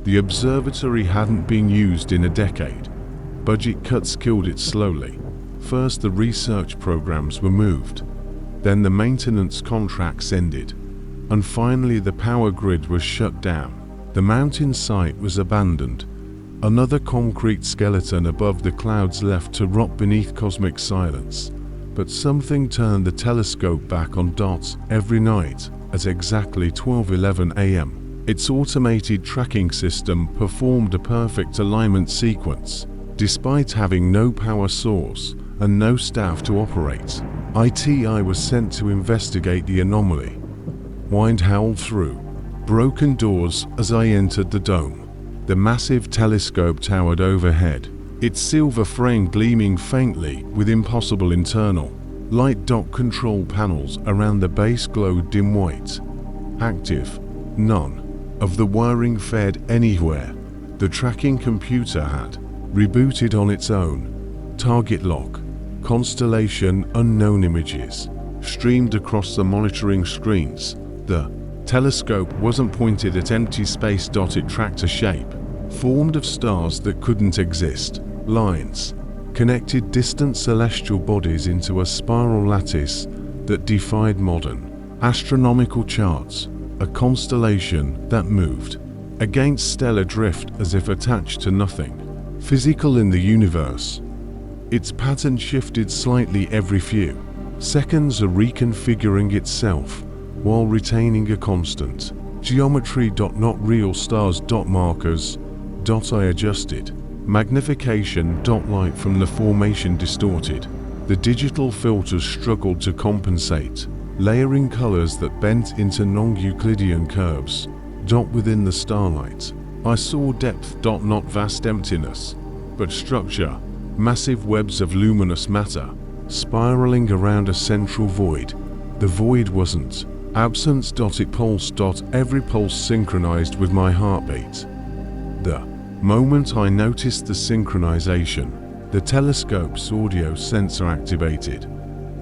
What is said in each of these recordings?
The observatory hadn't been used in a decade. Budget cuts killed it slowly. First the research programs were moved, then the maintenance contracts ended, and finally the power grid was shut down. The mountain site was abandoned, another concrete skeleton above the clouds left to rot beneath cosmic silence. But something turned the telescope back on dot every night at exactly 12:11 a.m. Its automated tracking system performed a perfect alignment sequence, despite having no power source and no staff to operate. I was sent to investigate the anomaly. Wind howled through broken doors as I entered the dome. The massive telescope towered overhead, its silver frame gleaming faintly with impossible internal light. Control panels around the base glowed dim white. Active. None of the wiring fed anywhere. The tracking computer had rebooted on its own. Target lock. Constellation unknown images streamed across the monitoring screens. The telescope wasn't pointed at empty space. It tracked a shape formed of stars that couldn't exist. Lines connected distant celestial bodies into a spiral lattice that defied modern astronomical charts. A constellation that moved against stellar drift as if attached to nothing physical in the universe. Its pattern shifted slightly every few seconds, reconfiguring itself while retaining a constant geometry. Not real stars. Markers. I adjusted magnification. Light from the formation distorted. The digital filters struggled to compensate, layering colors that bent into non-Euclidean curves. Within the starlight, I saw depth. Not vast emptiness, but structure. Massive webs of luminous matter spiraling around a central void. The void wasn't absence. It pulsed. Every pulse synchronized with my heartbeat. The moment I noticed the synchronization, the telescope's audio sensor activated.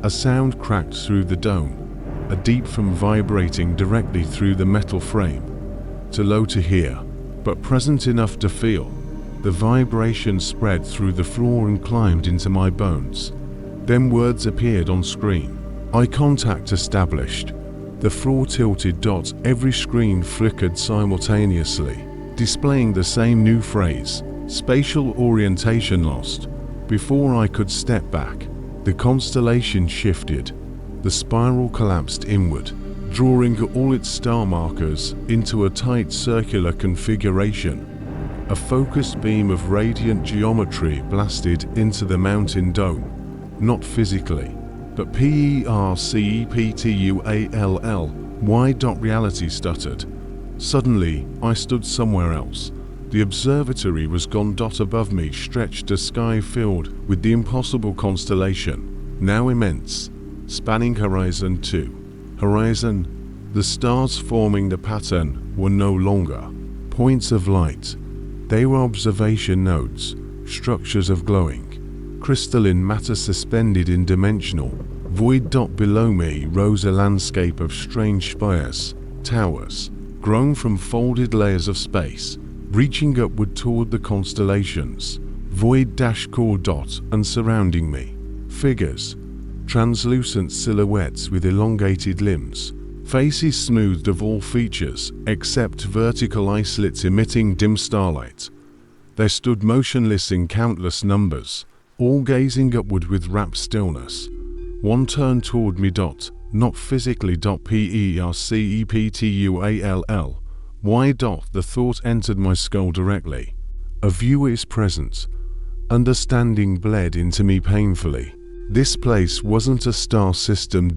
A sound cracked through the dome, a deep from vibrating directly through the metal frame. Too low to hear, but present enough to feel. The vibration spread through the floor and climbed into my bones. Then words appeared on screen. Eye contact established. The floor tilted. Every screen flickered simultaneously, displaying the same new phrase. Spatial orientation lost. Before I could step back, the constellation shifted. The spiral collapsed inward, drawing all its star markers into a tight circular configuration. A focused beam of radiant geometry blasted into the mountain dome, not physically, but perceptually. Reality stuttered. Suddenly, I stood somewhere else. The observatory was gone. Above me stretched a sky filled with the impossible constellation, now immense, spanning horizon to horizon. The stars forming the pattern were no longer points of light. They were observation nodes, structures of glowing crystalline matter suspended in dimensional void. Below me rose a landscape of strange spires, towers, grown from folded layers of space, reaching upward toward the constellations. Void core. And surrounding me, figures, translucent silhouettes with elongated limbs, faces smoothed of all features except vertical eye slits emitting dim starlight. They stood motionless in countless numbers, all gazing upward with rapt stillness. One turned toward me. Not physically. Perceptually. Why? The thought entered my skull directly. A viewer is present. Understanding bled into me painfully. This place wasn't a star system.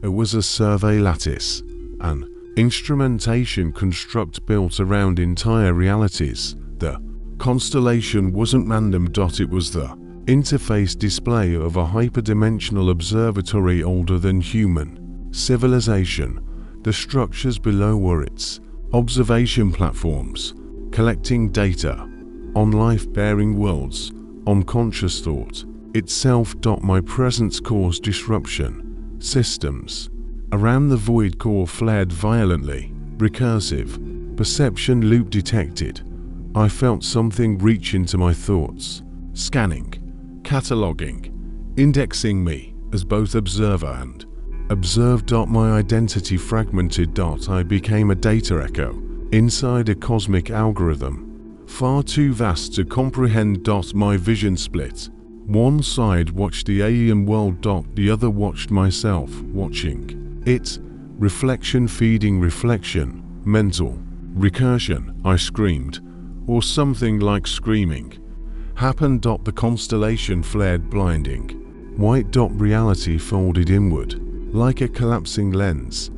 It was a survey lattice, an instrumentation construct built around entire realities. The constellation wasn't random. It was the interface display of a hyperdimensional observatory older than human civilization. The structures below were its observation platforms, collecting data on life-bearing worlds, on conscious thought itself. My presence caused disruption. Systems around the void core flared violently, recursive, Perception loop detected. I felt something reach into my thoughts, scanning, cataloging, indexing me as both observer and observed. My identity fragmented. I became a data echo inside a cosmic algorithm, far too vast to comprehend. My vision split. One side watched the alien world. The other watched myself watching it. Reflection feeding reflection. Mental recursion, I screamed, or something like screaming happened. The constellation flared, blinding white. Reality folded inward like a collapsing lens.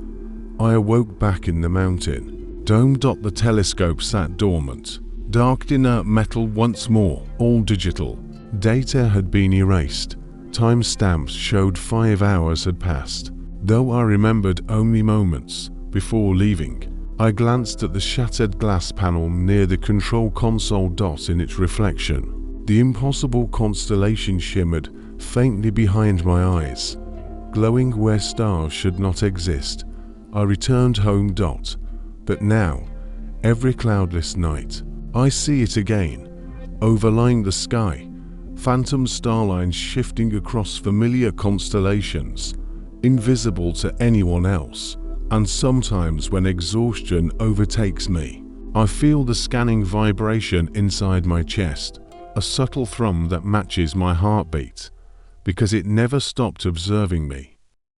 I awoke back in the mountain dome. The telescope sat dormant, dark inert metal once more, all digital. Data had been erased. Timestamps showed 5 hours had passed, though I remembered only moments. Before leaving, I glanced at the shattered glass panel near the control console. In its reflection, the impossible constellation shimmered faintly behind my eyes, glowing where stars should not exist. I returned home. But now, every cloudless night, I see it again, overlying the sky, phantom starlines shifting across familiar constellations, invisible to anyone else. And sometimes when exhaustion overtakes me, I feel the scanning vibration inside my chest, a subtle thrum that matches my heartbeat, because it never stopped observing me.